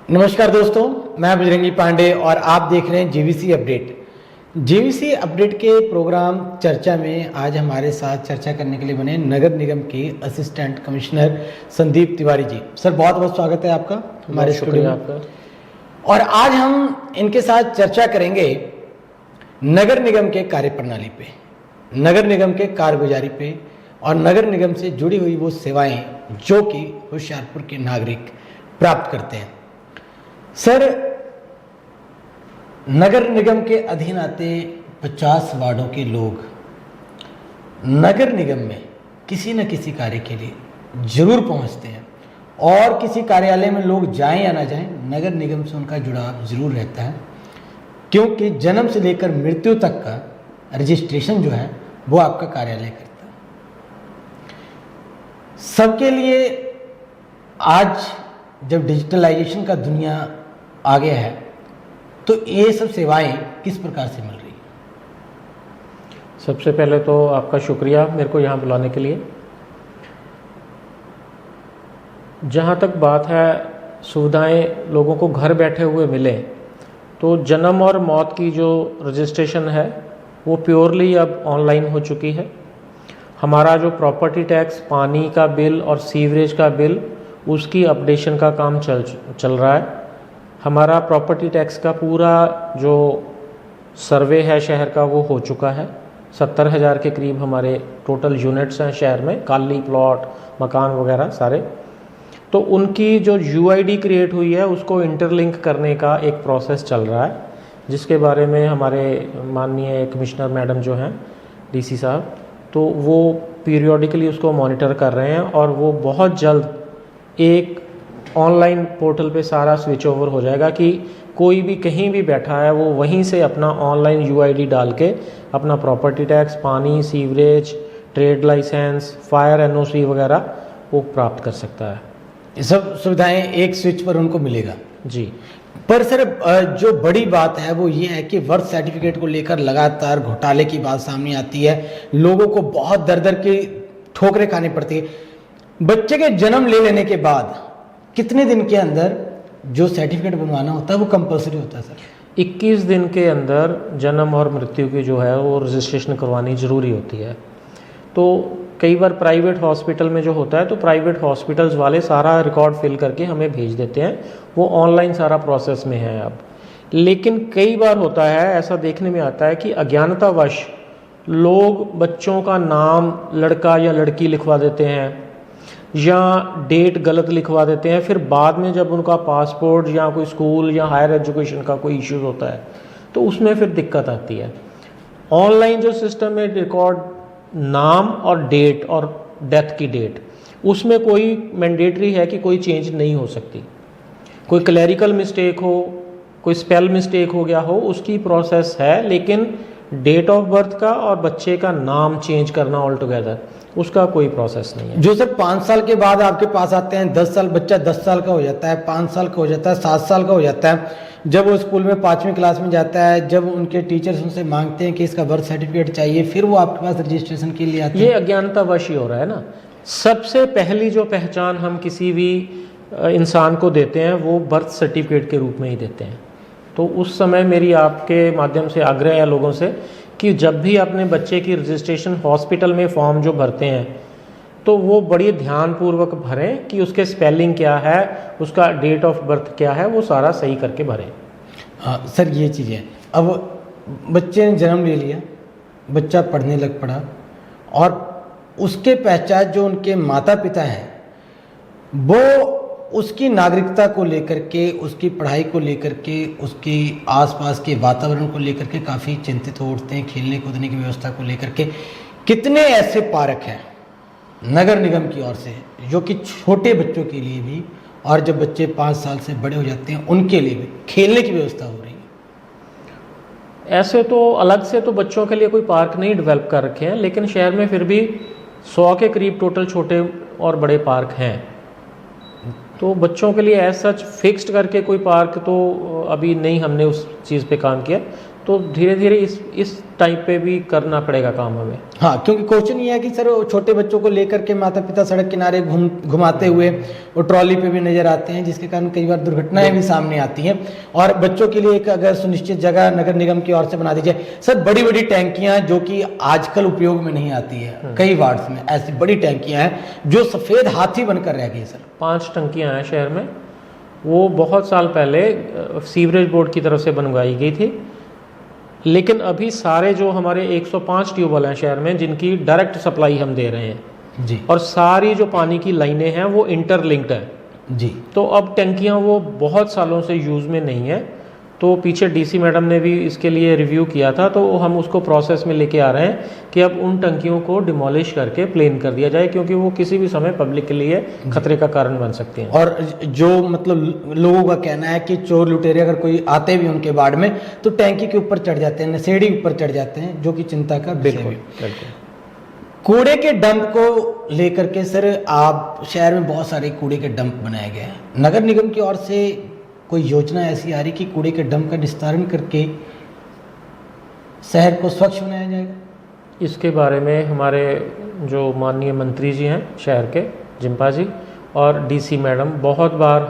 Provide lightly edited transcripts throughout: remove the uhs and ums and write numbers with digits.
नमस्कार दोस्तों, मैं बजरंगी पांडे और आप देख रहे हैं जीवीसी अपडेट। जीवीसी अपडेट के प्रोग्राम चर्चा में आज हमारे साथ चर्चा करने के लिए बने नगर निगम के assistant commissioner Sandeep Tiwari ji. Sir, बहुत बहुत स्वागत है आपका हमारे स्टूडियो में। आपका। और आज हम इनके साथ चर्चा करेंगे नगर निगम के कार्यप्रणाली पे, नगर निगम के कारगुजारी पे और नगर निगम से जुड़ी हुई वो सेवाएं जो कि होशियारपुर के नागरिक प्राप्त करते हैं। सर, नगर निगम के अधीन आते 50 वार्डों के लोग नगर निगम में किसी न किसी कार्य के लिए जरूर पहुंचते हैं और किसी कार्यालय में लोग जाएं या ना जाएं, नगर निगम से उनका जुड़ाव जरूर रहता है, क्योंकि जन्म से लेकर मृत्यु तक का रजिस्ट्रेशन जो है वो आपका कार्यालय करता है। सबके लिए आज जब डिजिटलाइजेशन का दुनिया आ गया है तो ये सब सेवाएं किस प्रकार से मिल रही है? सबसे पहले तो आपका शुक्रिया मेरे को यहाँ बुलाने के लिए। जहाँ तक बात है सुविधाएं लोगों को घर बैठे हुए मिले, तो जन्म और मौत की जो रजिस्ट्रेशन है वो प्योरली अब ऑनलाइन हो चुकी है। हमारा जो प्रॉपर्टी टैक्स, पानी का बिल और सीवरेज का बिल, उसकी अपडेशन का काम चल रहा है। हमारा प्रॉपर्टी टैक्स का पूरा जो सर्वे है शहर का वो हो चुका है। 70,000 के करीब हमारे टोटल यूनिट्स हैं शहर में, काली प्लॉट, मकान वगैरह सारे। तो उनकी जो यूआईडी क्रिएट हुई है उसको इंटरलिंक करने का एक प्रोसेस चल रहा है, जिसके बारे में हमारे माननीय कमिश्नर मैडम जो हैं, डीसी साहब, तो वो पीरियोडिकली उसको मॉनिटर कर रहे हैं और वो बहुत जल्द एक ऑनलाइन पोर्टल पे सारा स्विच ओवर हो जाएगा कि कोई भी कहीं भी बैठा है वो वहीं से अपना ऑनलाइन यूआईडी डाल के अपना प्रॉपर्टी टैक्स, पानी, sewerage, trade licence, fire NOC वगैरह वो प्राप्त कर सकता है। ये सब सुविधाएं एक स्विच पर उनको मिलेगा जी। पर सर, जो बड़ी बात है वो ये है कि बर्थ सर्टिफिकेट को लेकर लगातार घोटाले की बात सामने आती है। लोगों को बहुत दर दर की ठोकरें खानी पड़ती है। बच्चे के जन्म ले लेने के बाद कितने दिन के अंदर जो सर्टिफिकेट बनवाना होता है वो कंपलसरी होता है सर? 21 दिन के अंदर जन्म और मृत्यु की जो है वो रजिस्ट्रेशन करवानी ज़रूरी होती है। तो कई बार प्राइवेट हॉस्पिटल में जो होता है तो प्राइवेट हॉस्पिटल्स वाले सारा रिकॉर्ड फिल करके हमें भेज देते हैं, वो ऑनलाइन सारा प्रोसेस में है अब। लेकिन कई बार होता है, ऐसा देखने में आता है कि अज्ञानतावश लोग बच्चों का नाम लड़का या लड़की लिखवा देते हैं या डेट गलत लिखवा देते हैं। फिर बाद में जब उनका पासपोर्ट या कोई स्कूल या हायर एजुकेशन का कोई इश्यूज होता है तो उसमें फिर दिक्कत आती है। ऑनलाइन जो सिस्टम है, रिकॉर्ड नाम और डेट और डेथ की डेट, उसमें कोई मैंडेटरी है कि कोई चेंज नहीं हो सकती। कोई क्लैरिकल मिस्टेक हो, कोई स्पेल मिस्टेक हो गया हो, उसकी प्रोसेस है, लेकिन डेट ऑफ बर्थ का और बच्चे का नाम चेंज करना ऑल टुगेदर उसका कोई प्रोसेस नहीं है। जो सर 5 साल के बाद आपके पास आते हैं, 10 साल बच्चा 10 साल का हो जाता है, 5 साल का हो जाता है, 7 साल का हो जाता है, जब वो स्कूल में 5वीं क्लास में जाता है, जब उनके टीचर्स उनसे मांगते हैं कि इसका बर्थ सर्टिफिकेट चाहिए, फिर वो आपके पास रजिस्ट्रेशन के लिए आते हैं। ये अज्ञानतावश ही हो रहा है ना। सबसे पहली जो पहचान हम किसी भी इंसान को देते हैं वो बर्थ सर्टिफिकेट के रूप में ही देते हैं। तो उस समय मेरी आपके माध्यम से आग्रह है लोगों से कि जब भी अपने बच्चे की रजिस्ट्रेशन हॉस्पिटल में फॉर्म जो भरते हैं तो वो बड़ी ध्यानपूर्वक भरें कि उसके स्पेलिंग क्या है, उसका डेट ऑफ बर्थ क्या है, वो सारा सही करके भरें। हाँ सर, ये चीज़ है। अब बच्चे ने जन्म ले लिया, बच्चा पढ़ने लग पड़ा और उसके पहचान जो उनके माता पिता हैं वो उसकी नागरिकता को लेकर के, उसकी पढ़ाई को लेकर के, उसकी आसपास के वातावरण को लेकर के काफ़ी चिंतित हो उठते हैं, खेलने कूदने की व्यवस्था को लेकर के। कितने ऐसे पार्क हैं नगर निगम की ओर से जो कि छोटे बच्चों के लिए भी, और जब बच्चे 5 साल से बड़े हो जाते हैं उनके लिए भी खेलने की व्यवस्था हो रही है? ऐसे तो अलग से तो बच्चों के लिए कोई पार्क नहीं डेवलप कर रखे हैं, लेकिन शहर में फिर भी 100 के करीब टोटल छोटे और बड़े पार्क हैं। तो बच्चों के लिए एज सच फिक्स्ड करके कोई पार्क तो अभी नहीं हमने उस चीज़ पे काम किया। तो धीरे धीरे इस टाइप पे भी करना पड़ेगा काम हमें। हाँ, क्योंकि क्वेश्चन ये है कि सर छोटे बच्चों को लेकर के माता पिता सड़क किनारे घुमाते हुए वो ट्रॉली पे भी नजर आते हैं, जिसके कारण कई बार दुर्घटनाएं भी सामने आती हैं। और बच्चों के लिए एक अगर सुनिश्चित जगह नगर निगम की ओर से बना दी जाए सर, बड़ी बड़ी टैंकियां जो कि आजकल उपयोग में नहीं आती है, कई वार्ड्स में ऐसी बड़ी टैंकियां हैं जो सफेद हाथी बनकर रह गई सर। 5 टंकियां हैं शहर में, वो बहुत साल पहले सीवरेज बोर्ड की तरफ से बनवाई गई थी, लेकिन अभी सारे जो हमारे 105 ट्यूबवेल हैं शहर में जिनकी डायरेक्ट सप्लाई हम दे रहे हैं जी, और सारी जो पानी की लाइनें हैं वो इंटरलिंक्ड हैं जी। तो अब टंकियां वो बहुत सालों से यूज़ में नहीं है। तो पीछे डीसी मैडम ने भी इसके लिए रिव्यू किया था, तो हम उसको प्रोसेस में लेके आ रहे हैं कि अब उन टंकियों को डिमोलिश करके प्लेन कर दिया जाए, क्योंकि वो किसी भी समय पब्लिक के लिए खतरे का कारण बन सकती हैं। और जो मतलब लोगों का कहना है कि चोर लुटेरे अगर कोई आते भी उनके वार्ड में तो टैंकी के ऊपर चढ़ जाते हैं, नशेड़ी ऊपर चढ़ जाते हैं, जो कि चिंता का विषय बिल्कुल है। बिल्कुल। कूड़े के डंप को लेकर के सर, आप शहर में बहुत सारे कूड़े के डंप बनाए गए हैं, नगर निगम की ओर से कोई योजना ऐसी आ रही कि कूड़े के डंप का निस्तारण करके शहर को स्वच्छ बनाया जाएगा? इसके बारे में हमारे जो माननीय मंत्री जी हैं शहर के, जिम्पा जी और डीसी मैडम, बहुत बार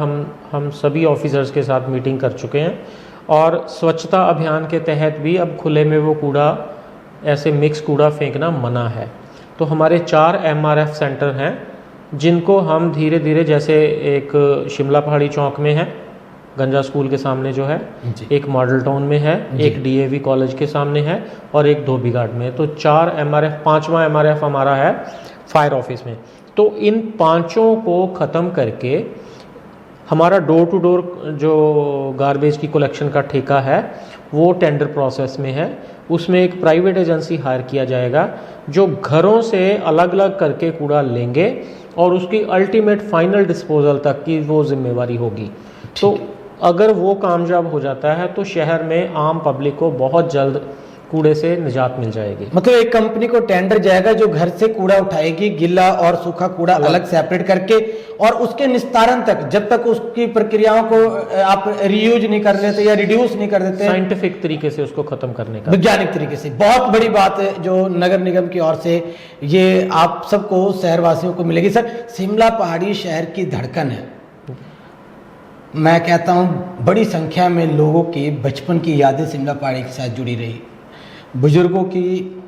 हम सभी ऑफिसर्स के साथ मीटिंग कर चुके हैं और स्वच्छता अभियान के तहत भी अब खुले में वो कूड़ा, ऐसे मिक्स कूड़ा फेंकना मना है। तो हमारे 4 MRF सेंटर हैं जिनको हम धीरे धीरे, जैसे एक शिमला पहाड़ी चौक में है, गंजा स्कूल के सामने जो है, एक मॉडल टाउन में है, एक DAV कॉलेज के सामने है और एक धोबी घाट में है। तो 4 MRF, 5वां MRF हमारा है फायर ऑफिस में। तो इन 5 को ख़त्म करके हमारा डोर टू डोर जो गार्बेज की कलेक्शन का ठेका है वो टेंडर प्रोसेस में है। उसमें एक प्राइवेट एजेंसी हायर किया जाएगा जो घरों से अलग अलग करके कूड़ा लेंगे और उसकी अल्टीमेट फाइनल डिस्पोजल तक की वो जिम्मेवारी होगी। तो अगर वो कामयाब हो जाता है तो शहर में आम पब्लिक को बहुत जल्द कूड़े से निजात मिल जाएगी। मतलब एक कंपनी को टेंडर जाएगा जो घर से कूड़ा उठाएगी, गिला और सूखा कूड़ा अलग सेपरेट करके, और उसके निस्तारण तक, जब तक उसकी प्रक्रियाओं को आप रीयूज नहीं कर लेते या रिड्यूस नहीं कर देते, साइंटिफिक तरीके से उसको खत्म करने का, वैज्ञानिक तरीके से, बहुत बड़ी बात है जो नगर निगम की ओर से ये आप सबको शहरवासियों को मिलेगी। सर, शिमला पहाड़ी शहर की धड़कन है। मैं कहता हूँ बड़ी संख्या में लोगों की बचपन की यादें शिमला पहाड़ी के साथ जुड़ी रही। बुजुर्गों की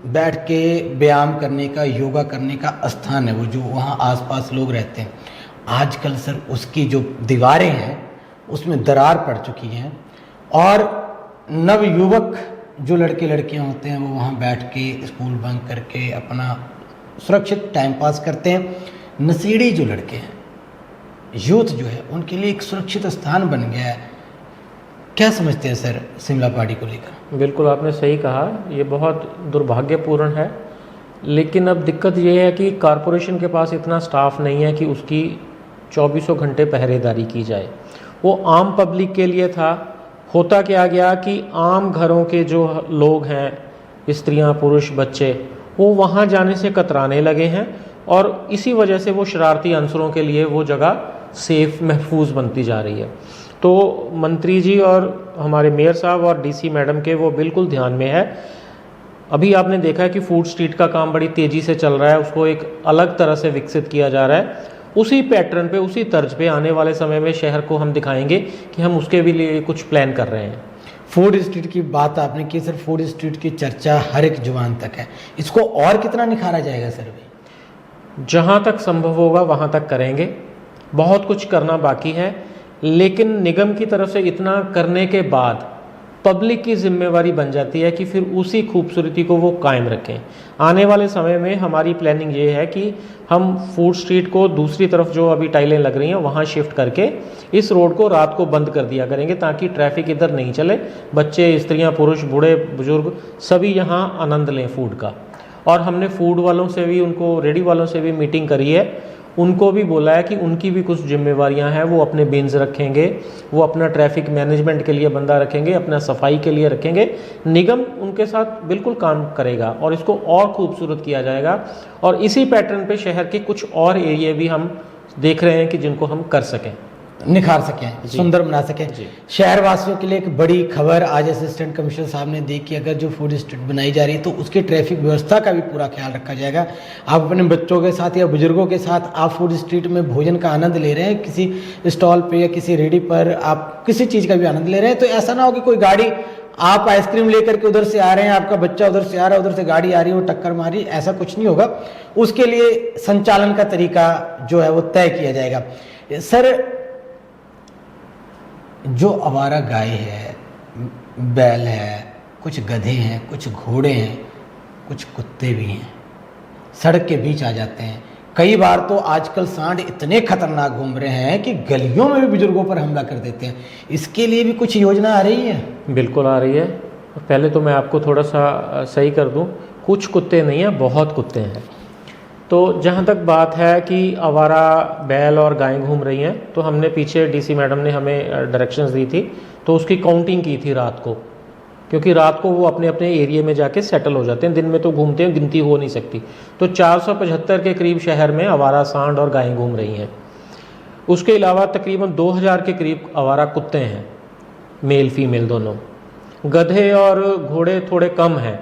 बैठ के व्यायाम करने का, योगा करने का स्थान है वो, जो वहाँ आसपास लोग रहते हैं। आजकल सर उसकी जो दीवारें हैं उसमें दरार पड़ चुकी हैं और नवयुवक जो लड़के लड़कियाँ होते हैं वो वहाँ बैठ के स्कूल बंक करके अपना सुरक्षित टाइम पास करते हैं। नशेड़ी जो लड़के हैं, यूथ जो है, उनके लिए एक सुरक्षित स्थान बन गया है। क्या समझते हैं सर शिमला पहाड़ी को लेकर? बिल्कुल आपने सही कहा, ये बहुत दुर्भाग्यपूर्ण है, लेकिन अब दिक्कत ये है कि कॉरपोरेशन के पास इतना स्टाफ नहीं है कि उसकी 24 घंटे पहरेदारी की जाए। वो आम पब्लिक के लिए था। होता क्या गया कि आम घरों के जो लोग हैं, स्त्रियां, पुरुष, बच्चे, वो वहाँ जाने से कतराने लगे हैं और इसी वजह से वो शरारती अंसरों के लिए वो जगह सेफ, महफूज बनती जा रही है। तो मंत्री जी और हमारे मेयर साहब और डीसी मैडम के वो बिल्कुल ध्यान में है। अभी आपने देखा है कि फूड स्ट्रीट का काम बड़ी तेज़ी से चल रहा है, उसको एक अलग तरह से विकसित किया जा रहा है। उसी पैटर्न पे, उसी तर्ज पे आने वाले समय में शहर को हम दिखाएंगे कि हम उसके भी लिए कुछ प्लान कर रहे हैं। फूड स्ट्रीट की बात आपने की सर, फूड स्ट्रीट की चर्चा हर एक जुबान तक है, इसको और कितना निखारा जाएगा सर? भाई, जहाँ तक संभव होगा वहाँ तक करेंगे। बहुत कुछ करना बाकी है, लेकिन निगम की तरफ से इतना करने के बाद पब्लिक की जिम्मेवारी बन जाती है कि फिर उसी खूबसूरती को वो कायम रखें। आने वाले समय में हमारी प्लानिंग ये है कि हम फूड स्ट्रीट को दूसरी तरफ, जो अभी टाइलें लग रही हैं, वहाँ शिफ्ट करके इस रोड को रात को बंद कर दिया करेंगे ताकि ट्रैफिक इधर नहीं चले। बच्चे, स्त्रियाँ, पुरुष, बूढ़े, बुजुर्ग सभी यहाँ आनंद लें फूड का। और हमने फूड वालों से भी, उनको रेडी वालों से भी मीटिंग करी है, उनको भी बोला है कि उनकी भी कुछ जिम्मेवारियां हैं। वो अपने बिन्स रखेंगे, वो अपना ट्रैफिक मैनेजमेंट के लिए बंदा रखेंगे, अपना सफाई के लिए रखेंगे। निगम उनके साथ बिल्कुल काम करेगा और इसको और खूबसूरत किया जाएगा। और इसी पैटर्न पे शहर के कुछ और एरिया भी हम देख रहे हैं कि जिनको हम कर सकें। निखार सकें, सुंदर बना सकें। शहर वासियों के लिए एक बड़ी खबर आज असिस्टेंट कमिश्नर साहब ने दी कि अगर जो फूड स्ट्रीट बनाई जा रही है तो उसकी ट्रैफिक व्यवस्था का भी पूरा ख्याल रखा जाएगा। आप अपने बच्चों के साथ या बुजुर्गों के साथ आप फूड स्ट्रीट में भोजन का आनंद ले रहे हैं, किसी स्टॉल पे या किसी रेडी पर आप किसी चीज़ का भी आनंद ले रहे हैं, तो ऐसा ना हो कि कोई गाड़ी आप आइसक्रीम लेकर के उधर से आ रहे हैं, आपका बच्चा उधर से आ रहा है, उधर से गाड़ी आ रही है, वो टक्कर मारी, ऐसा कुछ नहीं होगा। उसके लिए संचालन का तरीका जो है वो तय किया जाएगा। सर, जो आवारा गाय है, बैल है, कुछ गधे हैं, कुछ घोड़े हैं, कुछ कुत्ते भी हैं, सड़क के बीच आ जाते हैं। कई बार तो आजकल सांड इतने खतरनाक घूम रहे हैं कि गलियों में भी बुजुर्गों पर हमला कर देते हैं। इसके लिए भी कुछ योजना आ रही है? बिल्कुल आ रही है। पहले तो मैं आपको थोड़ा सा सही कर दूं, कुछ कुत्ते नहीं हैं, बहुत कुत्ते हैं। तो जहाँ तक बात है कि आवारा बैल और गायें घूम रही हैं, तो हमने पीछे डीसी मैडम ने हमें डायरेक्शंस दी थी, तो उसकी काउंटिंग की थी रात को, क्योंकि रात को वो अपने अपने एरिया में जाके सेटल हो जाते हैं, दिन में तो घूमते हैं, गिनती हो नहीं सकती। तो 475 के करीब शहर में आवारा सांड और गायें घूम रही हैं। उसके अलावा तकरीबन 2000 के करीब आवारा कुत्ते हैं, मेल फीमेल दोनों। गधे और घोड़े थोड़े कम हैं,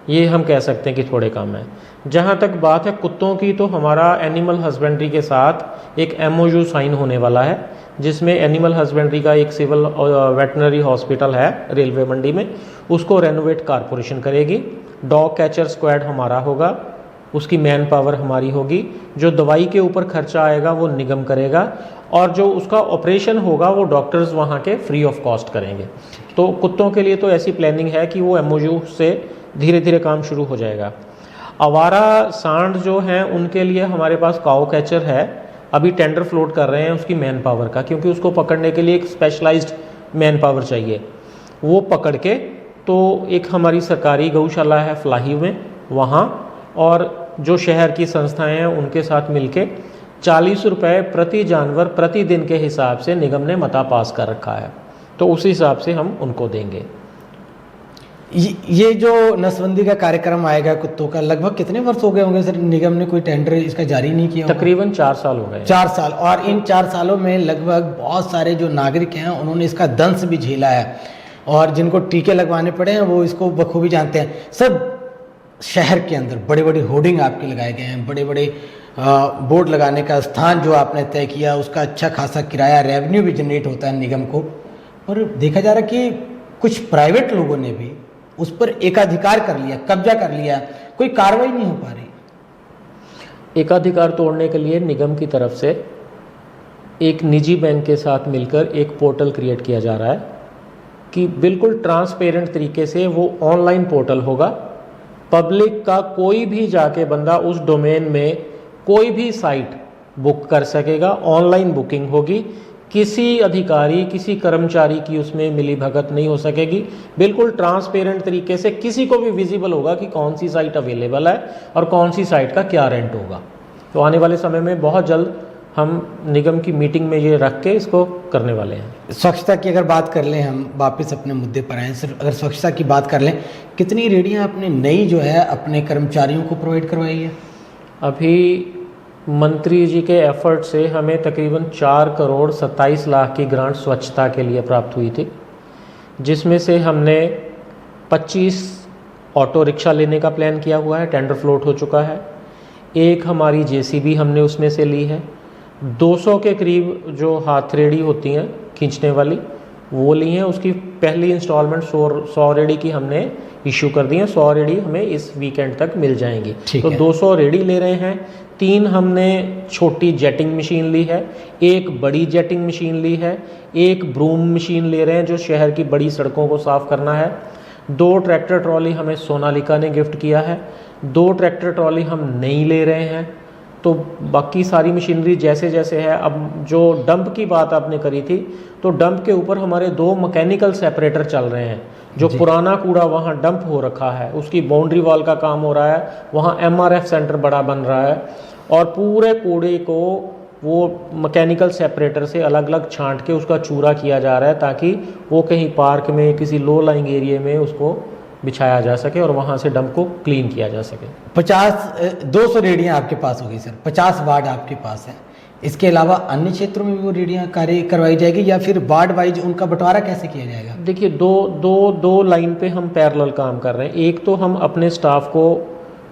ये हम कह सकते हैं कि थोड़े कम हैं। जहाँ तक बात है कुत्तों की, तो हमारा एनिमल हस्बेंड्री के साथ एक MOU साइन होने वाला है, जिसमें एनिमल हस्बेंड्री का एक सिविल वेटनरी हॉस्पिटल है रेलवे मंडी में, उसको रेनोवेट कारपोरेशन करेगी। डॉग कैचर स्क्वाड हमारा होगा, उसकी मैन पावर हमारी होगी। जो दवाई के ऊपर खर्चा आएगा वो निगम करेगा, और जो उसका ऑपरेशन होगा वो डॉक्टर्स वहाँ के फ्री ऑफ कॉस्ट करेंगे। तो कुत्तों के लिए तो ऐसी प्लानिंग है कि वो MOU से धीरे धीरे काम शुरू हो जाएगा। आवारा सांड जो हैं उनके लिए हमारे पास काऊ कैचर है, अभी टेंडर फ्लोट कर रहे हैं उसकी मैन पावर का, क्योंकि उसको पकड़ने के लिए एक स्पेशलाइज्ड मैन पावर चाहिए। वो पकड़ के तो एक हमारी सरकारी गौशाला है फलाही में, वहाँ और जो शहर की संस्थाएं हैं उनके साथ मिलके 40 रुपये प्रति जानवर प्रतिदिन के हिसाब से निगम ने मता पास कर रखा है, तो उस हिसाब से हम उनको देंगे। ये जो नसबंदी का कार्यक्रम आएगा कुत्तों का, लगभग कितने वर्ष हो गए होंगे सर? निगम ने कोई टेंडर इसका जारी नहीं किया? तकरीबन 4 साल हो गए। 4 साल। और इन 4 सालों में लगभग बहुत सारे जो नागरिक हैं उन्होंने इसका दंश भी झेला है, और जिनको टीके लगवाने पड़े हैं वो इसको बखूबी जानते हैं। सर, शहर के अंदर बड़े बड़े होर्डिंग आपके लगाए गए हैं, बड़े बड़े बोर्ड लगाने का स्थान जो आपने तय किया, उसका अच्छा खासा किराया रेवेन्यू भी जनरेट होता है निगम को। और देखा जा रहा कि कुछ प्राइवेट लोगों ने भी उस पर एकाधिकार कर लिया, कब्जा कर लिया, कोई कार्रवाई नहीं हो पा रही। एकाधिकार तोड़ने के लिए निगम की तरफ से एक निजी बैंक के साथ मिलकर एक पोर्टल क्रिएट किया जा रहा है कि बिल्कुल ट्रांसपेरेंट तरीके से वो ऑनलाइन पोर्टल होगा। पब्लिक का कोई भी जाके बंदा उस डोमेन में कोई भी साइट बुक कर सकेगा, ऑनलाइन बुकिंग होगी, किसी अधिकारी किसी कर्मचारी की उसमें मिली भगत नहीं हो सकेगी। बिल्कुल ट्रांसपेरेंट तरीके से किसी को भी विजिबल होगा कि कौन सी साइट अवेलेबल है और कौन सी साइट का क्या रेंट होगा। तो आने वाले समय में बहुत जल्द हम निगम की मीटिंग में ये रख के इसको करने वाले हैं। स्वच्छता की अगर बात कर लें, हम वापस अपने मुद्दे पर आएँ सर, अगर स्वच्छता की बात कर लें, कितनी रेडियाँ आपने नई जो है अपने कर्मचारियों को प्रोवाइड करवाई है? अभी मंत्री जी के एफर्ट से हमें तकरीबन 4 करोड़ 27 लाख की ग्रांट स्वच्छता के लिए प्राप्त हुई थी, जिसमें से हमने 25 ऑटो रिक्शा लेने का प्लान किया हुआ है, टेंडर फ्लोट हो चुका है। एक हमारी JCB हमने उसमें से ली है। 200 के करीब जो हाथरेडी होती हैं खींचने वाली, वो ली हैं। उसकी पहली इंस्टॉलमेंट 100 रेडी की हमने इशू कर दी है। 100 रेडी हमें इस वीकेंड तक मिल जाएंगी। तो 200 रेडी ले रहे हैं। 3 हमने छोटी जेटिंग मशीन ली है, 1 बड़ी जेटिंग मशीन ली है, 1 ब्रूम मशीन ले रहे हैं जो शहर की बड़ी सड़कों को साफ़ करना है। 2 ट्रैक्टर ट्रॉली हमें सोनालिका ने गिफ्ट किया है। 2 ट्रैक्टर ट्रॉली हम नहीं ले रहे हैं। तो बाकी सारी मशीनरी जैसे जैसे है। अब जो डंप की बात आपने करी थी, तो डंप के ऊपर हमारे 2 मैकेनिकल सेपरेटर चल रहे हैं। जो पुराना कूड़ा वहाँ डंप हो रखा है, उसकी बाउंड्री वॉल का काम हो रहा है, वहाँ MRF सेंटर बड़ा बन रहा है, और पूरे कूड़े को वो मैकेनिकल सेपरेटर से अलग अलग छांट के उसका चूरा किया जा रहा है, ताकि वो कहीं पार्क में किसी लो लाइंग एरिया में उसको बिछाया जा सके और वहाँ से डंप को क्लीन किया जा सके। 200 रेडियाँ आपके पास होगी सर, 50 वार्ड आपके पास हैं। इसके अलावा अन्य क्षेत्रों में भी वो रेडियाँ कार्य करवाई जाएगी या फिर वार्ड वाइज उनका बंटवारा कैसे किया जाएगा? देखिए, दो लाइन पे हम पैरेलल काम कर रहे हैं। एक तो हम अपने स्टाफ को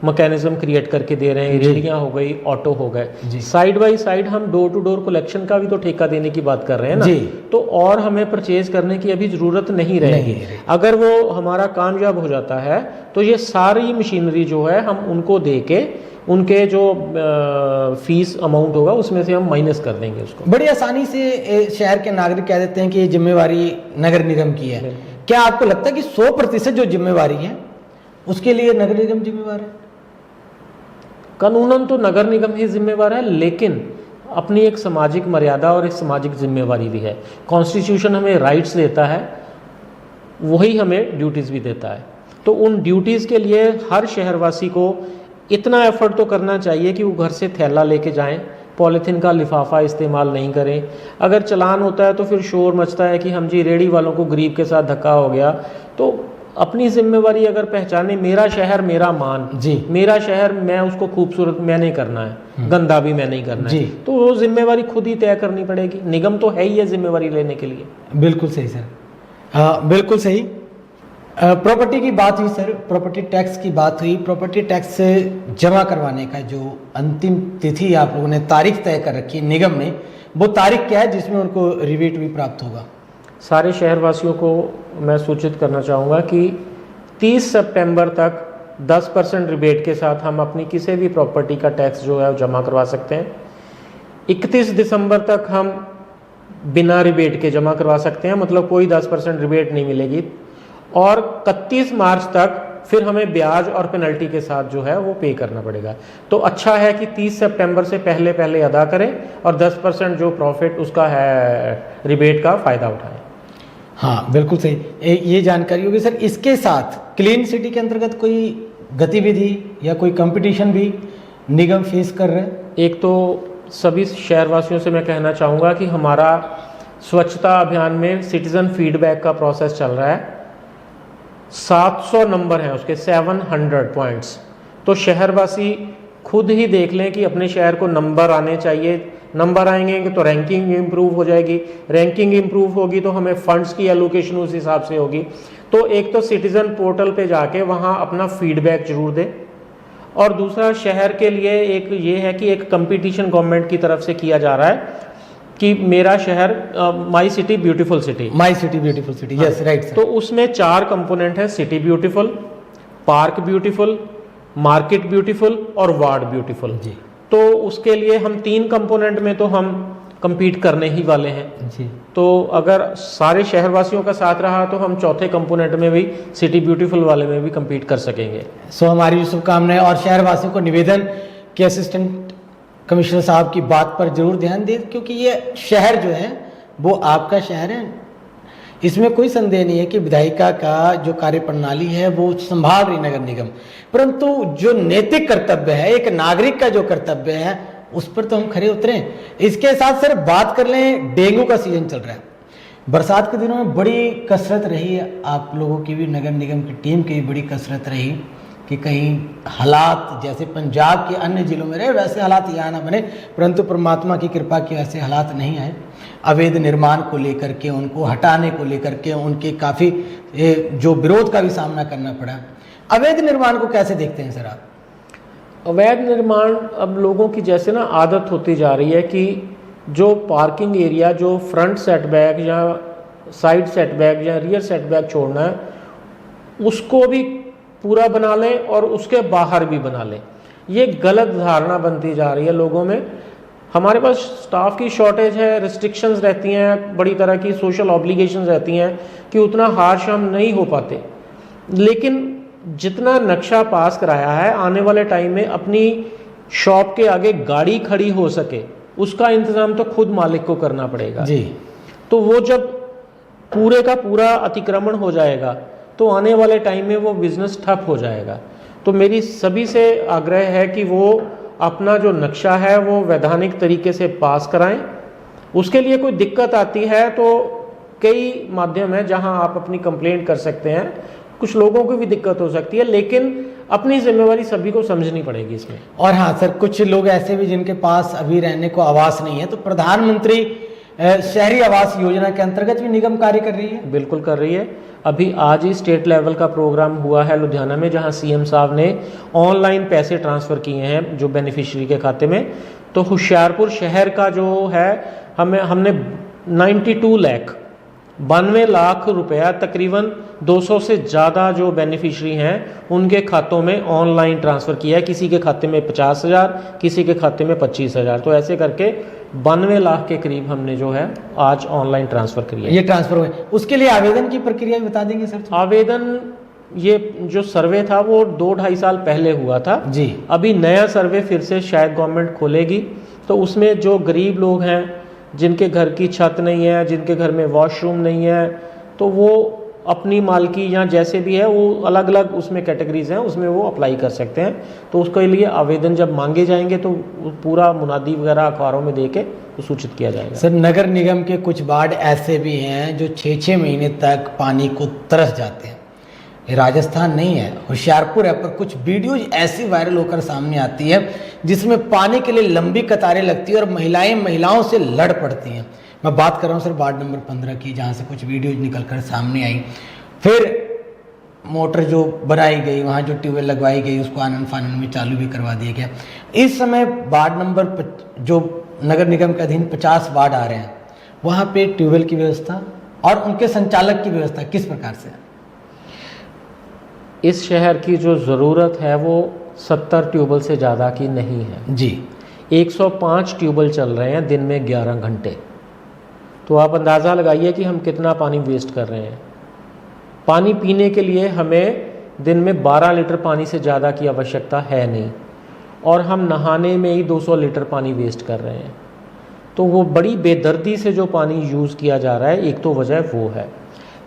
मैकेनिज्म क्रिएट करके दे रहे हैं, रेडियाँ हो गई, ऑटो हो गए। साइड बाय साइड हम डोर टू डोर कलेक्शन का भी तो ठेका देने की बात कर रहे हैं ना, तो और हमें परचेज करने की अभी ज़रूरत नहीं रहेगी। अगर वो हमारा कामयाब हो जाता है तो ये सारी मशीनरी जो है हम उनको दे के उनके जो फीस अमाउंट होगा उसमें से हम माइनस कर देंगे उसको। बड़ी आसानी से शहर के नागरिक कह देते हैं कि ये जिम्मेवारी नगर निगम की है। क्या आपको लगता है कि 100% जो जिम्मेवारी है उसके लिए नगर निगम जिम्मेवार है? कानूनन तो नगर निगम ही जिम्मेवार है, लेकिन अपनी एक सामाजिक मर्यादा और एक सामाजिक जिम्मेवारी भी है। कॉन्स्टिट्यूशन हमें राइट्स देता है, वही हमें ड्यूटीज़ भी देता है। तो उन ड्यूटीज़ के लिए हर शहरवासी को इतना एफर्ट तो करना चाहिए कि वो घर से थैला लेके जाएं, पॉलीथीन का लिफाफा इस्तेमाल नहीं करें। अगर चालान होता है तो फिर शोर मचता है कि हम जी रेडी वालों को गरीब के साथ धक्का हो गया। तो अपनी जिम्मेवारी अगर पहचाने, मेरा शहर मेरा मान जी, मेरा शहर मैं उसको खूबसूरत मैंने करना है, गंदा भी मैं नहीं करना है, तो वो जिम्मेवारी खुद ही तय करनी पड़ेगी। निगम तो है ही है जिम्मेवारी लेने के लिए। बिल्कुल सही सर, बिल्कुल सही। प्रॉपर्टी की बात हुई सर, प्रॉपर्टी टैक्स की बात हुई। प्रॉपर्टी टैक्स जमा करवाने का जो अंतिम तिथि आप लोगों ने तारीख तय कर रखी है निगम ने, वो तारीख क्या है जिसमें उनको रिबेट भी प्राप्त होगा? सारे शहरवासियों को मैं सूचित करना चाहूँगा कि 30 सितंबर तक 10% रिबेट के साथ हम अपनी किसी भी प्रॉपर्टी का टैक्स जो है वो जमा करवा सकते हैं। 31 दिसंबर तक हम बिना रिबेट के जमा करवा सकते हैं, मतलब कोई 10% रिबेट नहीं मिलेगी। और 31 मार्च तक फिर हमें ब्याज और पेनल्टी के साथ जो है वो पे करना पड़ेगा। तो अच्छा है कि 30 सितंबर से पहले पहले अदा करें और 10% जो प्रॉफिट उसका है रिबेट का फ़ायदा उठाएं। हाँ बिल्कुल सही, ये जानकारी होगी सर। इसके साथ क्लीन सिटी के अंतर्गत कोई गतिविधि या कोई कंपटीशन भी निगम फेस कर रहे हैं? एक तो सभी शहरवासियों से मैं कहना चाहूँगा कि हमारा स्वच्छता अभियान में सिटीज़न फीडबैक का प्रोसेस चल रहा है। 700 नंबर हैं उसके, 700 पॉइंट्स। तो शहरवासी खुद ही देख लें कि अपने शहर को नंबर आने चाहिए। नंबर आएंगे तो रैंकिंग इम्प्रूव हो जाएगी, रैंकिंग इम्प्रूव होगी तो हमें फंड्स की एलोकेशन उस हिसाब से होगी। तो एक तो सिटीज़न पोर्टल पे जाके वहाँ अपना फीडबैक जरूर दें, और दूसरा शहर के लिए एक ये है कि एक कंपटीशन गवर्नमेंट की तरफ से किया जा रहा है कि मेरा शहर my city beautiful city, my city beautiful city, yes right. तो उसमें 4 कंपोनेंट है, city beautiful, park beautiful, market beautiful और वार्ड ब्यूटीफुल जी। तो उसके लिए हम 3 कंपोनेंट में तो हम compete करने ही वाले हैं जी। तो अगर सारे शहरवासियों का साथ रहा तो हम चौथे कंपोनेंट में भी सिटी ब्यूटीफुल वाले में भी compete कर सकेंगे। हमारी शुभकामनाएं, और शहरवासियों को निवेदन कि असिस्टेंट कमिश्नर साहब की बात पर जरूर ध्यान दें, क्योंकि ये शहर जो है वो आपका शहर है। इसमें कोई संदेह नहीं है कि विधायिका का जो कार्य प्रणाली है वो संभाल रही नगर निगम, परंतु जो नैतिक कर्तव्य है, एक नागरिक का जो कर्तव्य है, उस पर तो हम खरे उतरें। इसके साथ सर बात कर लें, डेंगू का सीजन चल रहा है, बरसात के दिनों में बड़ी कसरत रही, आप लोगों की भी, नगर निगम की टीम की भी बड़ी कसरत रही कि कहीं हालात जैसे पंजाब के अन्य जिलों में रहे वैसे हालात यहाँ ना बने, परंतु परमात्मा की कृपा की वैसे हालात नहीं आए। अवैध निर्माण को लेकर के, उनको हटाने को लेकर के उनके काफ़ी जो विरोध का भी सामना करना पड़ा। अवैध निर्माण को कैसे देखते हैं सर आप? अवैध निर्माण अब लोगों की जैसे ना आदत होती जा रही है कि जो पार्किंग एरिया, जो फ्रंट सेटबैक या साइड सेटबैक या रियर सेटबैक छोड़ना है, उसको भी पूरा बना लें और उसके बाहर भी बना लें। ये गलत धारणा बनती जा रही है लोगों में। हमारे पास स्टाफ की शॉर्टेज है, रिस्ट्रिक्शंस रहती हैं, बड़ी तरह की सोशल ऑब्लिगेशंस रहती हैं कि उतना हार्श हम नहीं हो पाते, लेकिन जितना नक्शा पास कराया है, आने वाले टाइम में अपनी शॉप के आगे गाड़ी खड़ी हो सके उसका इंतज़ाम तो खुद मालिक को करना पड़ेगा जी। तो वो जब पूरे का पूरा अतिक्रमण हो जाएगा तो आने वाले टाइम में वो बिज़नेस ठप हो जाएगा। तो मेरी सभी से आग्रह है कि वो अपना जो नक्शा है वो वैधानिक तरीके से पास कराएं। उसके लिए कोई दिक्कत आती है तो कई माध्यम है जहां आप अपनी कंप्लेंट कर सकते हैं। कुछ लोगों को भी दिक्कत हो सकती है, लेकिन अपनी जिम्मेवारी सभी को समझनी पड़ेगी इसमें। और हाँ सर, कुछ लोग ऐसे भी जिनके पास अभी रहने को आवास नहीं है, तो प्रधानमंत्री शहरी आवास योजना के अंतर्गत भी निगम कार्य कर रही है। बिल्कुल कर रही है। अभी आज ही स्टेट लेवल का प्रोग्राम हुआ है लुधियाना में, जहां सीएम साहब ने ऑनलाइन पैसे ट्रांसफ़र किए हैं जो बेनिफिशियरी के खाते में। तो होशियारपुर शहर का जो है हमने 92 लाख रुपया तकरीबन 200 से ज़्यादा जो बेनिफिशरी हैं उनके खातों में ऑनलाइन ट्रांसफ़र किया है। किसी के खाते में 50,000, किसी के खाते में 25,000, तो ऐसे करके 92 लाख के करीब हमने जो है आज ऑनलाइन ट्रांसफ़र किया। ये ट्रांसफर हुए, उसके लिए आवेदन की प्रक्रिया बता देंगे सर? आवेदन, ये जो सर्वे था वो 2-2.5 साल पहले हुआ था जी। अभी नया सर्वे फिर से शायद गवर्नमेंट खोलेगी, तो उसमें जो गरीब लोग हैं, जिनके घर की छत नहीं है, जिनके घर में वॉशरूम नहीं है, तो वो अपनी मालकी या जैसे भी है वो अलग अलग उसमें कैटेगरीज हैं, उसमें वो अप्लाई कर सकते हैं। तो उसके लिए आवेदन जब मांगे जाएंगे तो पूरा मुनादी वगैरह अखबारों में दे के सूचित किया जाएगा। सर, नगर निगम के कुछ वार्ड ऐसे भी हैं जो 6-6 महीने तक पानी को तरस जाते हैं। ये राजस्थान नहीं है, होशियारपुर है, पर कुछ वीडियोज ऐसी वायरल होकर सामने आती है जिसमें पानी के लिए लंबी कतारें लगती है और महिलाओं से लड़ पड़ती हैं। मैं बात कर रहा हूँ सर वार्ड नंबर 15 की, जहाँ से कुछ वीडियोज निकल कर सामने आई। फिर मोटर जो बनाई गई, वहाँ जो ट्यूबवेल लगवाई गई, उसको आनन फानन में चालू भी करवा दिया गया। इस समय वार्ड नंबर जो नगर निगम के अधीन 50 वार्ड आ रहे हैं, वहाँ पे ट्यूबवेल की व्यवस्था और उनके संचालक की व्यवस्था किस प्रकार से है? इस शहर की जो ज़रूरत है वो 70 ट्यूबवेल से ज़्यादा की नहीं है जी। 105 ट्यूबवेल चल रहे हैं दिन में 11 घंटे। तो आप अंदाज़ा लगाइए कि हम कितना पानी वेस्ट कर रहे हैं। पानी पीने के लिए हमें दिन में 12 लीटर पानी से ज़्यादा की आवश्यकता है नहीं, और हम नहाने में ही 200 लीटर पानी वेस्ट कर रहे हैं। तो वो बड़ी बेदर्दी से जो पानी यूज़ किया जा रहा है, एक तो वजह वो है।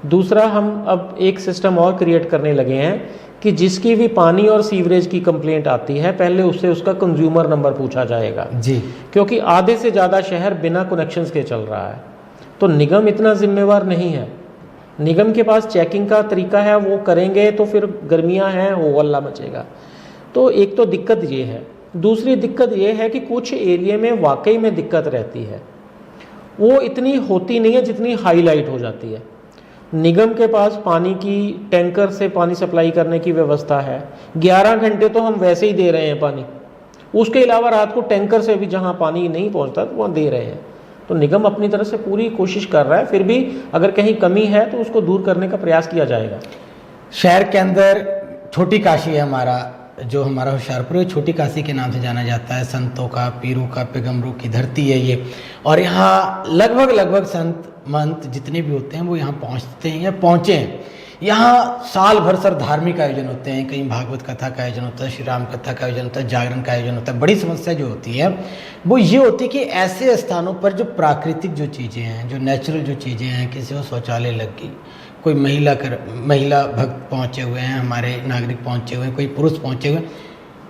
दूसरा, हम अब एक सिस्टम और क्रिएट करने लगे हैं कि जिसकी भी पानी और सीवरेज की कंप्लेंट आती है, पहले उससे उसका कंज्यूमर नंबर पूछा जाएगा जी, क्योंकि आधे से ज़्यादा शहर बिना कनेक्शंस के चल रहा है। तो निगम इतना जिम्मेवार नहीं है। निगम के पास चेकिंग का तरीका है, वो करेंगे तो फिर गर्मियां हैं, हो हल्ला मचेगा। तो एक तो दिक्कत ये है। दूसरी दिक्कत ये है कि कुछ एरिया में वाकई में दिक्कत रहती है, वो इतनी होती नहीं है जितनी हाईलाइट हो जाती है। निगम के पास पानी की टैंकर से पानी सप्लाई करने की व्यवस्था है, 11 घंटे तो हम वैसे ही दे रहे हैं पानी। उसके अलावा रात को टैंकर से भी जहाँ पानी नहीं पहुँचता तो वहाँ दे रहे हैं। तो निगम अपनी तरफ से पूरी कोशिश कर रहा है, फिर भी अगर कहीं कमी है तो उसको दूर करने का प्रयास किया जाएगा। शहर के अंदर छोटी काशी है जो हमारा होशियारपुर है, छोटी काशी के नाम से जाना जाता है। संतों का, पीरों का, पैगंबरों की धरती है ये, और यहाँ लगभग संत महंत जितने भी होते हैं वो यहाँ पहुँचते हैं या पहुँचे हैं। यहाँ साल भर सर धार्मिक आयोजन होते हैं, कहीं भागवत कथा का आयोजन होता है, श्री राम कथा का आयोजन होता है, जागरण का आयोजन होता है। बड़ी समस्या जो होती है वो ये होती है कि ऐसे स्थानों पर जो प्राकृतिक जो चीज़ें हैं, जो नेचुरल जो चीज़ें हैं, किसी को शौचालय लग गई, कोई महिला भक्त पहुँचे हुए हैं, हमारे नागरिक पहुँचे हुए हैं, कोई पुरुष पहुँचे हुए हैं,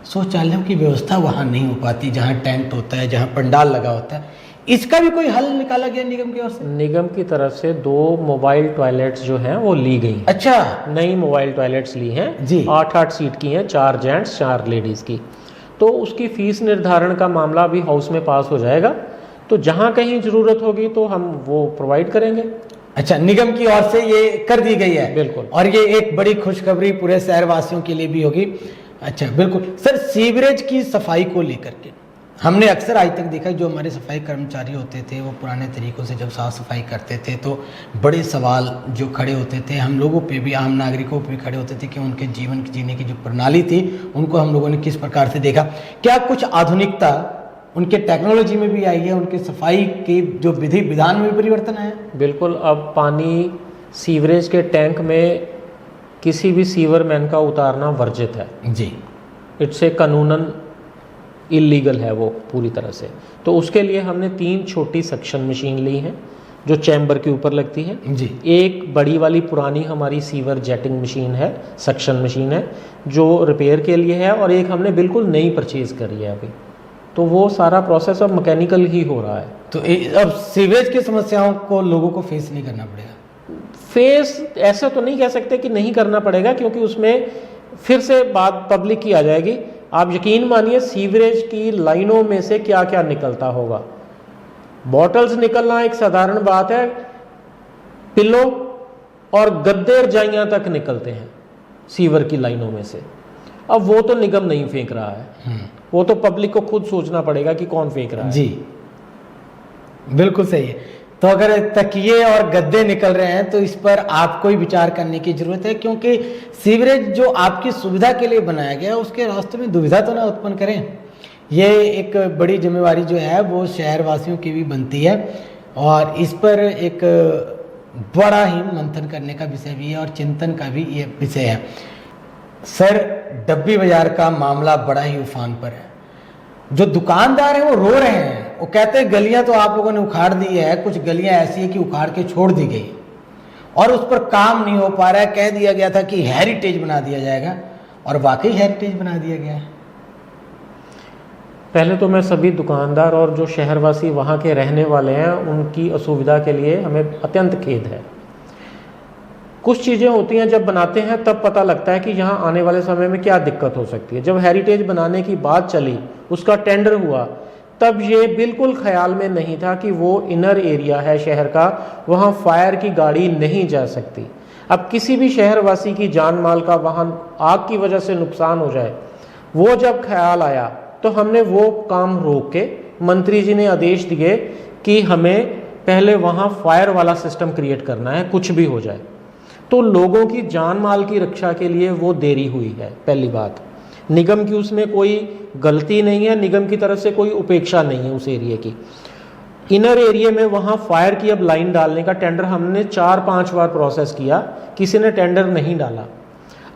शौचालयों की व्यवस्था वहाँ नहीं हो पाती, जहाँ टेंट होता है, जहाँ पंडाल लगा होता है। इसका भी कोई हल निकाला गया निगम की ओर से? निगम की तरफ से 2 मोबाइल टॉयलेट्स जो हैं वो ली गई। अच्छा, नई मोबाइल टॉयलेट्स ली हैं जी। 8-8 सीट की हैं, 4 जेंट्स 4 लेडीज़ की। तो उसकी फ़ीस निर्धारण का मामला भी हाउस में पास हो जाएगा, तो जहाँ कहीं ज़रूरत होगी तो हम वो प्रोवाइड करेंगे। अच्छा, निगम की ओर से ये कर दी गई है? बिल्कुल। और ये एक बड़ी खुशखबरी पूरे शहरवासियों के लिए भी होगी। अच्छा, बिल्कुल सर। सीवरेज की सफाई को लेकर के हमने अक्सर आज तक देखा, जो हमारे सफाई कर्मचारी होते थे वो पुराने तरीकों से जब साफ़ सफाई करते थे तो बड़े सवाल जो खड़े होते थे, हम लोगों पे भी, आम नागरिकों पे भी खड़े होते थे कि उनके जीवन जीने की जो प्रणाली थी उनको हम लोगों ने किस प्रकार से देखा। क्या कुछ आधुनिकता उनके टेक्नोलॉजी में भी आई है, उनके सफाई की जो विधि विधान में भी परिवर्तन आया? बिल्कुल। अब पानी सीवरेज के टैंक में किसी भी सीवर मैन का उतारना वर्जित है जी। इट्स ए कानूनन इलीगल है वो पूरी तरह से। तो उसके लिए हमने 3 छोटी सक्शन मशीन ली हैं जो चैम्बर के ऊपर लगती है जी। एक बड़ी वाली पुरानी हमारी सीवर जेटिंग मशीन है, सक्शन मशीन है, जो रिपेयर के लिए है, और एक हमने बिल्कुल नई परचेज़ करी है अभी। तो वो सारा प्रोसेस अब मैकेनिकल ही हो रहा है। तो अब सीवरेज की समस्याओं को लोगों को फेस नहीं करना पड़ेगा? फेस ऐसा तो नहीं कह सकते कि नहीं करना पड़ेगा, क्योंकि उसमें फिर से बात पब्लिक की आ जाएगी। आप यकीन मानिए सीवरेज की लाइनों में से क्या क्या निकलता होगा। बॉटल्स निकलना एक साधारण बात है, पिलो और गद्दे रजाइयां तक निकलते हैं सीवर की लाइनों में से। अब वो तो निगम नहीं फेंक रहा है, वो तो पब्लिक को खुद सोचना पड़ेगा कि कौन फेंक रहा है। जी बिल्कुल सही है। तो अगर तकिए और गद्दे निकल रहे हैं तो इस पर आपको ही विचार करने की जरूरत है, क्योंकि सीवरेज जो आपकी सुविधा के लिए बनाया गया है उसके रास्ते में दुविधा तो ना उत्पन्न करें। ये एक बड़ी जिम्मेवारी जो है वो शहरवासियों की भी बनती है और इस पर एक बड़ा ही मंथन करने का विषय भी है और चिंतन का भी ये विषय है। सर, डब्बी बाजार का मामला बड़ा ही उफान पर है। जो दुकानदार हैं वो रो रहे हैं, वो कहते हैं गलियां तो आप लोगों ने उखाड़ दी है, कुछ गलियां ऐसी है कि उखाड़ के छोड़ दी गई और उस पर काम नहीं हो पा रहा है। कह दिया गया था कि हेरिटेज बना दिया जाएगा और वाकई हेरिटेज बना दिया गया है। पहले तो मैं सभी दुकानदार और जो शहरवासी वहाँ के रहने वाले हैं उनकी असुविधा के लिए हमें अत्यंत खेद है। कुछ चीज़ें होती हैं जब बनाते हैं तब पता लगता है कि यहाँ आने वाले समय में क्या दिक्कत हो सकती है। जब हेरिटेज बनाने की बात चली, उसका टेंडर हुआ, तब ये बिल्कुल ख्याल में नहीं था कि वो इनर एरिया है शहर का, वहाँ फायर की गाड़ी नहीं जा सकती। अब किसी भी शहरवासी की जान माल का वहाँ आग की वजह से नुकसान हो जाए, वो जब ख्याल आया तो हमने वो काम रोक के मंत्री जी ने आदेश दिए कि हमें पहले वहाँ फायर वाला सिस्टम क्रिएट करना है, कुछ भी हो जाए। तो लोगों की जान माल की रक्षा के लिए वो देरी हुई है। पहली बात, निगम की उसमें कोई गलती नहीं है, निगम की तरफ से कोई उपेक्षा नहीं है उस एरिया की। इनर एरिया में वहाँ फायर की अब लाइन डालने का टेंडर हमने 4-5 बार प्रोसेस किया, किसी ने टेंडर नहीं डाला।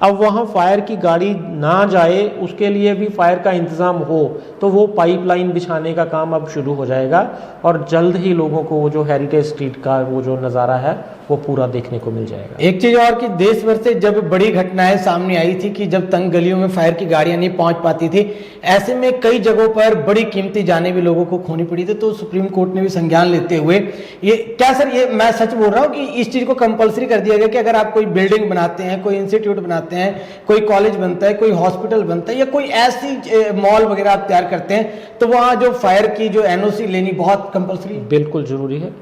अब वहाँ फायर की गाड़ी ना जाए उसके लिए भी फायर का इंतज़ाम हो, तो वो पाइपलाइन बिछाने का काम अब शुरू हो जाएगा और जल्द ही लोगों को वो जो हेरिटेज स्ट्रीट का वो जो नज़ारा है वो पूरा देखने को मिल जाएगा। एक चीज़ और कि देश भर से जब बड़ी घटनाएं सामने आई थी कि जब तंग गलियों में फायर की गाड़ियां नहीं पहुंच पाती थी, ऐसे में कई जगहों पर बड़ी कीमती जानें भी लोगों को खोनी पड़ी थी। तो सुप्रीम कोर्ट ने भी संज्ञान लेते हुए ये क्या सर, ये मैं सच बोल रहा हूँ कि इस चीज़ को कंपलसरी कर दिया गया कि अगर आप कोई बिल्डिंग बनाते हैं, कोई इंस्टीट्यूट बनाते हैं, कोई कॉलेज बनता है, कोई हॉस्पिटल बनता है या कोई ऐसी मॉल वगैरह आप तैयार करते हैं तो वहाँ जो फायर की जो NOC लेनी बहुत कंपलसरी? बिल्कुल ज़रूरी है।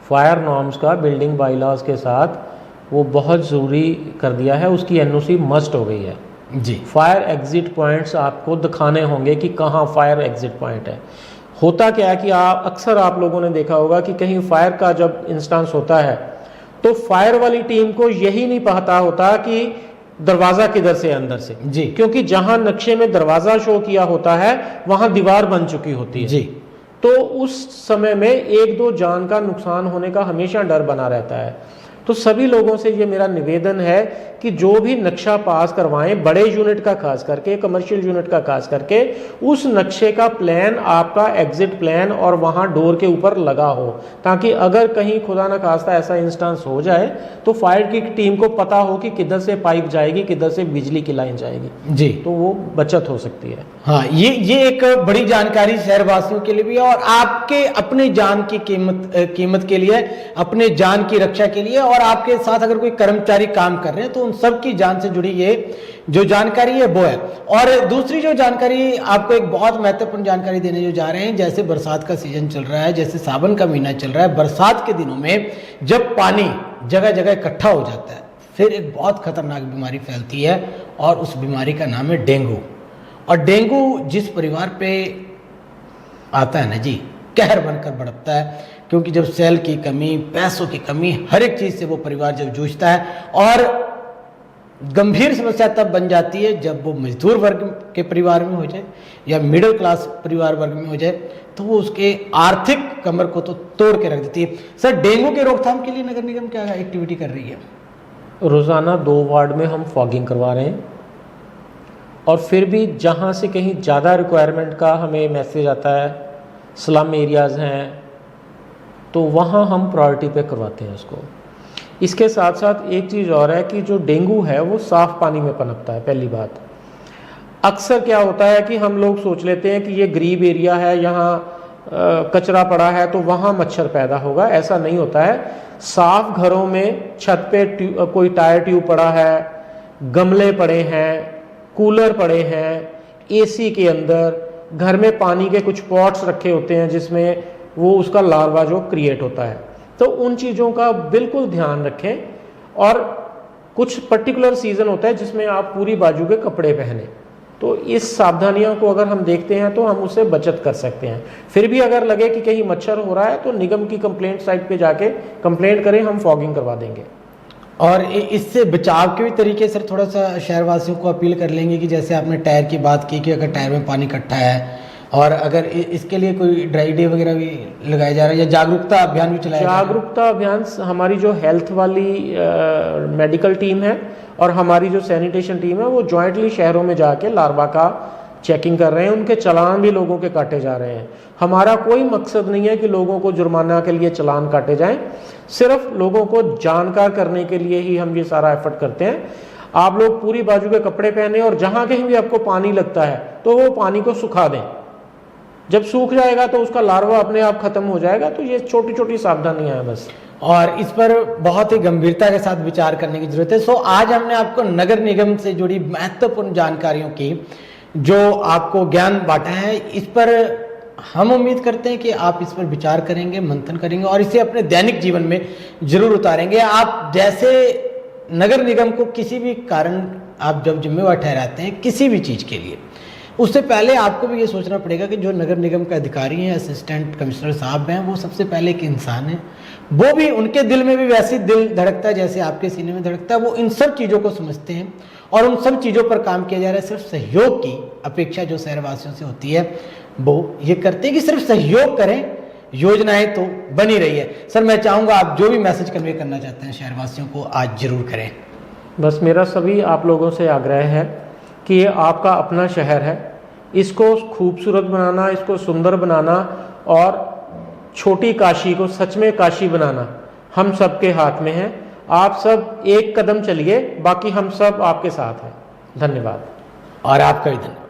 फायर नॉर्म्स का बिल्डिंग बाईलॉज के साथ वो बहुत ज़रूरी कर दिया है, उसकी NOC मस्ट हो गई है जी। फायर एग्जिट पॉइंट्स आपको दिखाने होंगे कि कहाँ फायर एग्जिट पॉइंट है। होता क्या है कि अक्सर आप लोगों ने देखा होगा कि कहीं फायर का जब इंस्टेंस होता है तो फायर वाली टीम को यही नहीं पता होता कि दरवाज़ा किधर से अंदर से जी, क्योंकि जहां नक्शे में दरवाज़ा शो किया होता है वहां दीवार बन चुकी होती है जी। तो उस समय में 1-2 जान का नुकसान होने का हमेशा डर बना रहता है। तो सभी लोगों से ये मेरा निवेदन है कि जो भी नक्शा पास करवाएं, बड़े यूनिट का खास करके, कमर्शियल यूनिट का खास करके, उस नक्शे का प्लान आपका एग्जिट प्लान और वहाँ डोर के ऊपर लगा हो, ताकि अगर कहीं खुदा न खास्ता ऐसा इंस्टेंस हो जाए तो फायर की टीम को पता हो कि किधर से पाइप जाएगी, किधर से बिजली की लाइन जाएगी जी, तो वो बचत हो सकती है। हाँ, ये एक बड़ी जानकारी शहरवासियों के लिए भी है और आपके अपने जान की कीमत के लिए, अपने जान की रक्षा के लिए, और आपके साथ अगर कोई कर्मचारी काम कर रहे हैं तो उन सब की जान से जुड़ी ये जो जानकारी है वो है। और दूसरी जो जानकारी आपको एक बहुत महत्वपूर्ण जानकारी देने जो जा रहे हैं, जैसे बरसात का सीजन चल रहा है, जैसे सावन का महीना चल रहा है, बरसात के दिनों में जब पानी जगह जगह इकट्ठा हो जाता है फिर एक बहुत खतरनाक बीमारी फैलती है और उस बीमारी का नाम है डेंगू। और डेंगू जिस परिवार पे आता है ना जी, कहर बनकर बढ़ता है, क्योंकि जब सेल की कमी, पैसों की कमी, हर एक चीज़ से वो परिवार जब जूझता है, और गंभीर समस्या तब बन जाती है जब वो मजदूर वर्ग के परिवार में हो जाए या मिडिल क्लास परिवार वर्ग में हो जाए, तो वो उसके आर्थिक कमर को तो तोड़ के रख देती है। सर, डेंगू के रोकथाम के लिए नगर निगम क्या एक्टिविटी कर रही है? रोज़ाना 2 वार्ड में हम फॉगिंग करवा रहे हैं और फिर भी जहाँ से कहीं ज़्यादा रिक्वायरमेंट का हमें मैसेज आता है, स्लम एरियाज़ हैं, तो वहाँ हम प्रायोरिटी पे करवाते हैं उसको। इसके साथ साथ एक चीज़ और है कि जो डेंगू है वो साफ़ पानी में पनपता है। पहली बात, अक्सर क्या होता है कि हम लोग सोच लेते हैं कि ये गरीब एरिया है, यहाँ कचरा पड़ा है तो वहाँ मच्छर पैदा होगा। ऐसा नहीं होता है। साफ घरों में छत पे कोई टायर ट्यूब पड़ा है, गमले पड़े हैं, कूलर पड़े हैं, एसी के अंदर, घर में पानी के कुछ पॉट्स रखे होते हैं जिसमें वो उसका लार्वा जो क्रिएट होता है, तो उन चीज़ों का बिल्कुल ध्यान रखें। और कुछ पर्टिकुलर सीज़न होता है जिसमें आप पूरी बाजू के कपड़े पहने, तो इस सावधानियों को अगर हम देखते हैं तो हम उससे बचत कर सकते हैं। फिर भी अगर लगे कि कहीं मच्छर हो रहा है तो निगम की कंप्लेंट साइट पे जाके कंप्लेंट करें, हम फॉगिंग करवा देंगे। और इससे बचाव के भी तरीके सर थोड़ा सा शहरवासियों को अपील कर लेंगे कि जैसे आपने टायर की बात की कि अगर टायर में पानी इकट्ठा है, और अगर इसके लिए कोई ड्राई डे वगैरह भी लगाया जा रहा है या जागरूकता अभियान भी चलाया जा रहा है? जागरूकता अभियान हमारी जो हेल्थ वाली मेडिकल टीम है और हमारी जो सैनिटेशन टीम है वो जॉइंटली शहरों में जाके लार्वा का चेकिंग कर रहे हैं, उनके चालान भी लोगों के काटे जा रहे हैं। हमारा कोई मकसद नहीं है कि लोगों को जुर्माना के लिए चालान काटे जाएं, सिर्फ लोगों को जानकार करने के लिए ही हम ये सारा एफर्ट करते हैं। आप लोग पूरी बाजू के कपड़े पहने और जहां कहीं भी आपको पानी लगता है तो वो पानी को सुखा दें। जब सूख जाएगा तो उसका लार्वा अपने आप खत्म हो जाएगा। तो ये छोटी छोटी सावधानियां हैं बस, और इस पर बहुत ही गंभीरता के साथ विचार करने की जरूरत है। सो आज हमने आपको नगर निगम से जुड़ी महत्वपूर्ण जानकारियों की जो आपको ज्ञान बांटा है, इस पर हम उम्मीद करते हैं कि आप इस पर विचार करेंगे, मंथन करेंगे और इसे अपने दैनिक जीवन में जरूर उतारेंगे। आप जैसे नगर निगम को किसी भी कारण आप जब जिम्मेवार ठहराते हैं किसी भी चीज़ के लिए, उससे पहले आपको भी ये सोचना पड़ेगा कि जो नगर निगम के अधिकारी हैं, असिस्टेंट कमिश्नर साहब हैं, वो सबसे पहले एक इंसान है। वो भी, उनके दिल में भी वैसे दिल धड़कता है जैसे आपके सीने में धड़कता है। वो इन सब चीज़ों को समझते हैं और उन सब चीज़ों पर काम किया जा रहा है। सिर्फ सहयोग की अपेक्षा जो शहरवासियों से होती है वो ये करते हैं कि सिर्फ सहयोग करें, योजनाएं तो बनी रही है। सर मैं चाहूँगा आप जो भी मैसेज कन्वे करना चाहते हैं शहरवासियों को आज जरूर करें। बस मेरा सभी आप लोगों से आग्रह है कि ये आपका अपना शहर है, इसको खूबसूरत बनाना, इसको सुंदर बनाना और छोटी काशी को सच में काशी बनाना हम सबके हाथ में है। आप सब एक कदम चलिए, बाकी हम सब आपके साथ हैं। धन्यवाद। और आपका भी धन्यवाद।